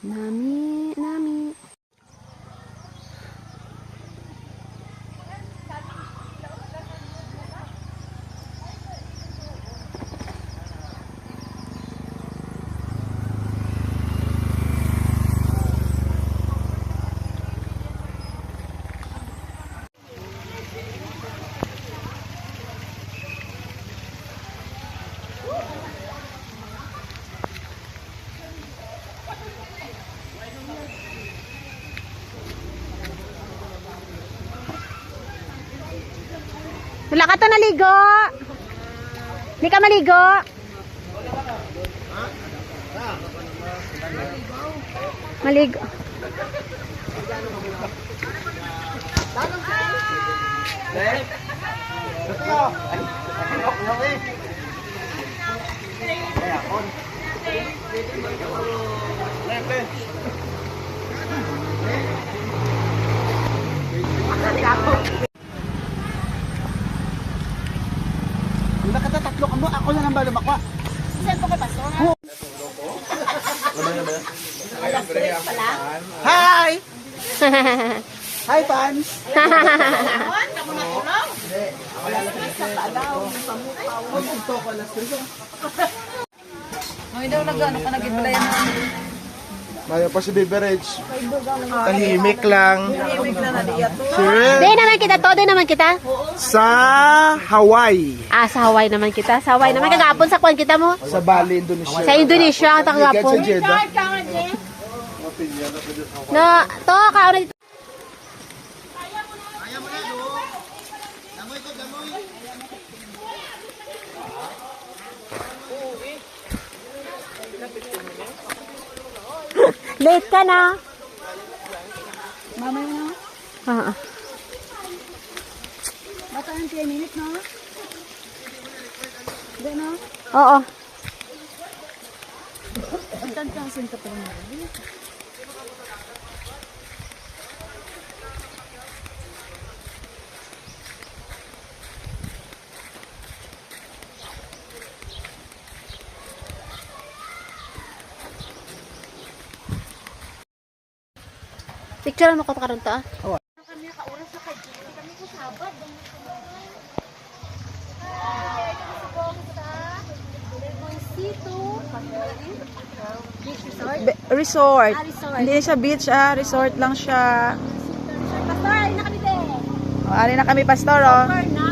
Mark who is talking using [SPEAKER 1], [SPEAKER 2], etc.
[SPEAKER 1] Nami, nami. Wala ka to naligo. Hindi ka maligo. Maligo.
[SPEAKER 2] Nakatatatlo ka mo, ako na lang ba lumakwa?
[SPEAKER 1] Saan po ka pasok?
[SPEAKER 2] Hi! Hi, fans! Maya pa si Beverage. Tahimik lang. Sure.
[SPEAKER 1] Doon naman kita to, doon naman kita.
[SPEAKER 2] Sa Hawaii.
[SPEAKER 1] Ah, sa Hawaii naman kita. Sa Hawaii naman. Kagapon sa kuwan kita mo.
[SPEAKER 2] Sa Bali, Indonesia.
[SPEAKER 1] Sa Indonesia, ang
[SPEAKER 2] Sa
[SPEAKER 1] kagapon.
[SPEAKER 2] Jeddah.
[SPEAKER 1] Na, to, kauna dito. Late ka na.
[SPEAKER 3] Mamaya na.
[SPEAKER 1] Ah, ah.
[SPEAKER 3] Bata ng 10 minutes, no? Hindi, no?
[SPEAKER 1] Oo.
[SPEAKER 3] Ang tantasin ka pa rin.
[SPEAKER 1] Picture mo ko karon ta.
[SPEAKER 3] Kami nakaoras na kay Jimmy. Kami ko sabad.
[SPEAKER 4] Resort.
[SPEAKER 3] Resort.
[SPEAKER 4] Hindi siya beach, resort lang siya.
[SPEAKER 3] Pastor, ay na kami din.
[SPEAKER 4] O, ari na kami, pastor, oh.
[SPEAKER 3] Pastor na.